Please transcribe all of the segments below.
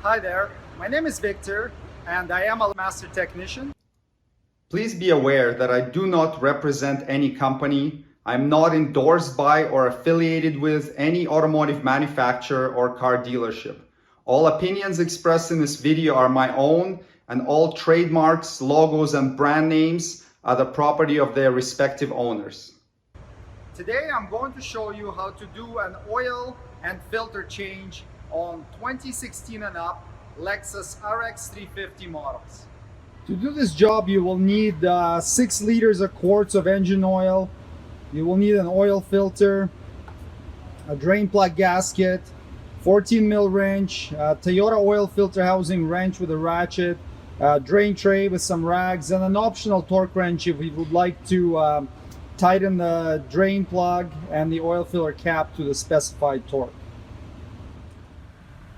Hi there, my name is Victor and I am a master technician. Please be aware that I do not represent any company. I'm not endorsed by or affiliated with any automotive manufacturer or car dealership. All opinions expressed in this video are my own, and all trademarks, logos, and brand names are the property of their respective owners. Today I'm going to show you how to do an oil and filter change on 2016 and up Lexus RX350 models. To do this job you will need 6 liters of quarts of engine oil. You will need an oil filter, a drain plug gasket, 14 mil wrench, Toyota oil filter housing wrench with a ratchet, drain tray with some rags, and an optional torque wrench if you would like to tighten the drain plug and the oil filler cap to the specified torque.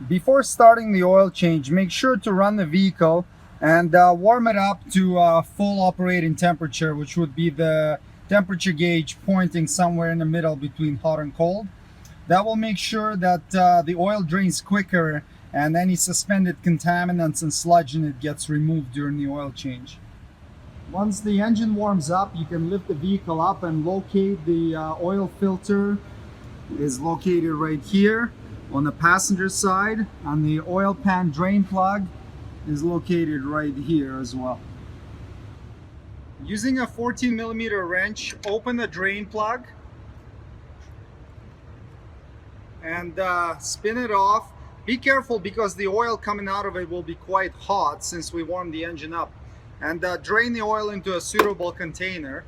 Before starting the oil change, make sure to run the vehicle and warm it up to full operating temperature, which would be the temperature gauge pointing somewhere in the middle between hot and cold. That will make sure that the oil drains quicker and any suspended contaminants and sludge in it gets removed during the oil change. Once the engine warms up, you can lift the vehicle up and locate the oil filter. Is located right here on the passenger side, and the oil pan drain plug is located right here as well. Using a 14 millimeter wrench, open the drain plug and spin it off. Be careful because the oil coming out of it will be quite hot since we warmed the engine up. And drain the oil into a suitable container.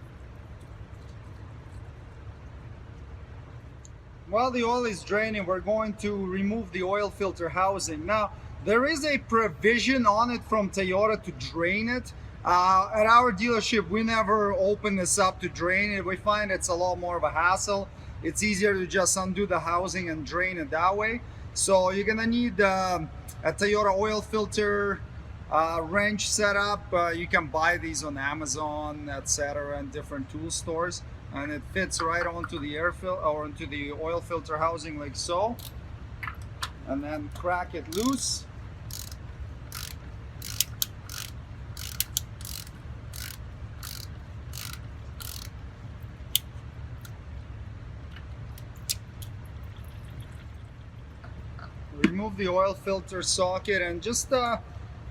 While the oil is draining, we're going to remove the oil filter housing. Now, there is a provision on it from Toyota to drain it. At our dealership, we never open this up to drain it. We find it's a lot more of a hassle. It's easier to just undo the housing and drain it that way. So you're gonna need a Toyota oil filter wrench setup. You can buy these on Amazon, etc., and different tool stores, and it fits right onto the onto the oil filter housing like so, and then crack it loose. Remove the oil filter socket and just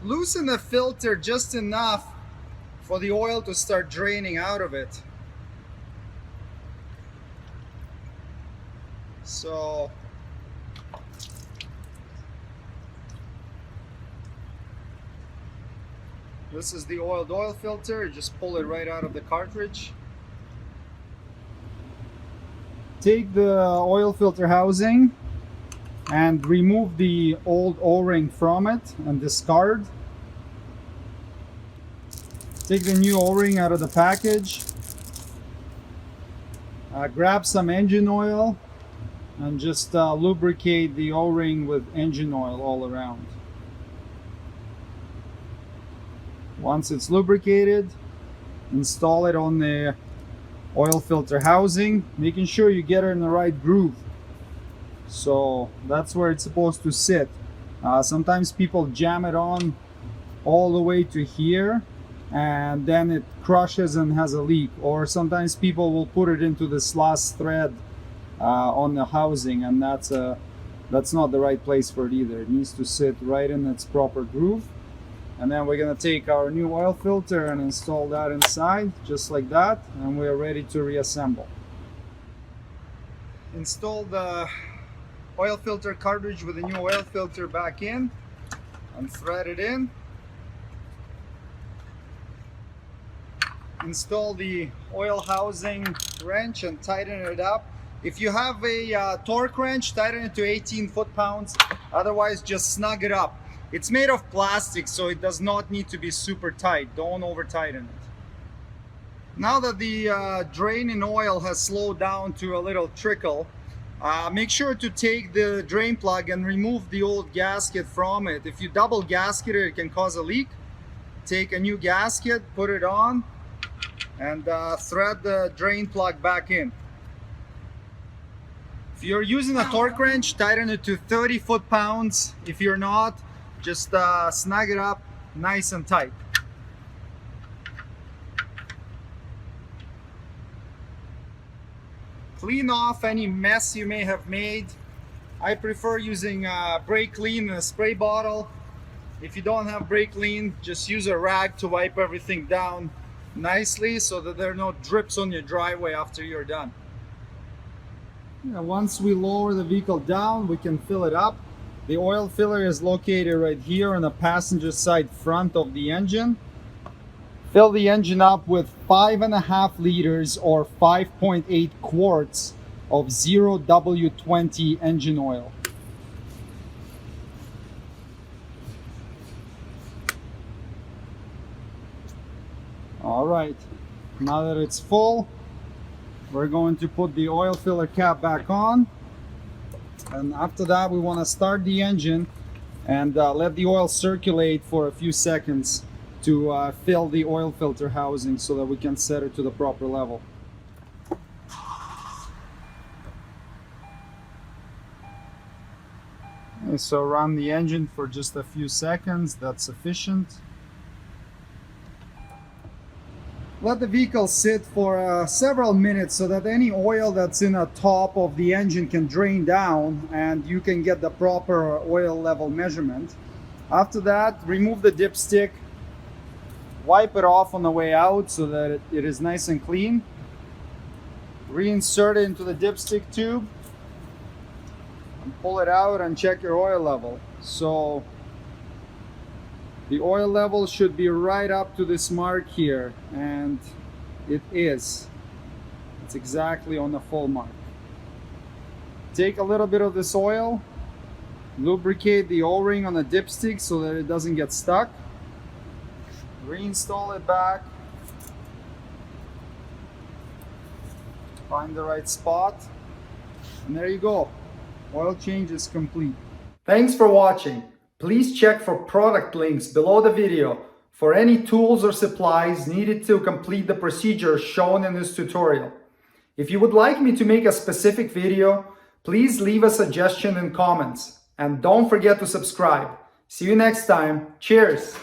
loosen the filter just enough for the oil to start draining out of it. So this is the oil filter. You just pull it right out of the cartridge. Take the oil filter housing and remove the old O-ring from it and discard. Take the new O-ring out of the package. Grab some engine oil and just lubricate the O-ring with engine oil all around. Once it's lubricated, install it on the oil filter housing, making sure you get it in the right groove. So that's where it's supposed to sit. Sometimes people jam it on all the way to here and then it crushes and has a leak, or sometimes people will put it into this last thread on the housing, and that's not the right place for it either. It needs to sit right in its proper groove. And then we're going to take our new oil filter and install that inside just like that, and we're ready to reassemble. Install the oil filter cartridge with the new oil filter back in and thread it in. Install the oil housing wrench and tighten it up. If you have a torque wrench, tighten it to 18 foot-pounds. Otherwise, just snug it up. It's made of plastic, so it does not need to be super tight. Don't over tighten it. Now that the drain in oil has slowed down to a little trickle, make sure to take the drain plug and remove the old gasket from it. If you double gasket it, it can cause a leak. Take a new gasket, put it on, and thread the drain plug back in. If you're using a torque wrench, tighten it to 30 foot-pounds. If you're not, just snug it up nice and tight. Clean off any mess you may have made. I prefer using brake clean in a spray bottle. If you don't have brake clean, just use a rag to wipe everything down nicely so that there are no drips on your driveway after you're done. Once we lower the vehicle down, we can fill it up. The oil filler is located right here on the passenger side front of the engine. Fill the engine up with 5.5 liters or 5.8 quarts of 0W20 engine oil. All right, now that it's full, we're going to put the oil filler cap back on. And after that, we want to start the engine and let the oil circulate for a few seconds to fill the oil filter housing so that we can set it to the proper level. Okay, so run the engine for just a few seconds, that's sufficient. Let the vehicle sit for several minutes so that any oil that's in the top of the engine can drain down and you can get the proper oil level measurement. After that, remove the dipstick, wipe it off on the way out so that it is nice and clean. Reinsert it into the dipstick tube and pull it out and check your oil level. So the oil level should be right up to this mark here, and it is. It's exactly on the full mark. Take a little bit of this oil, lubricate the O-ring on the dipstick so that it doesn't get stuck. Reinstall it back. Find the right spot. And there you go. Oil change is complete. Thanks for watching. Please check for product links below the video for any tools or supplies needed to complete the procedure shown in this tutorial. If you would like me to make a specific video, please leave a suggestion in comments. And don't forget to subscribe. See you next time. Cheers!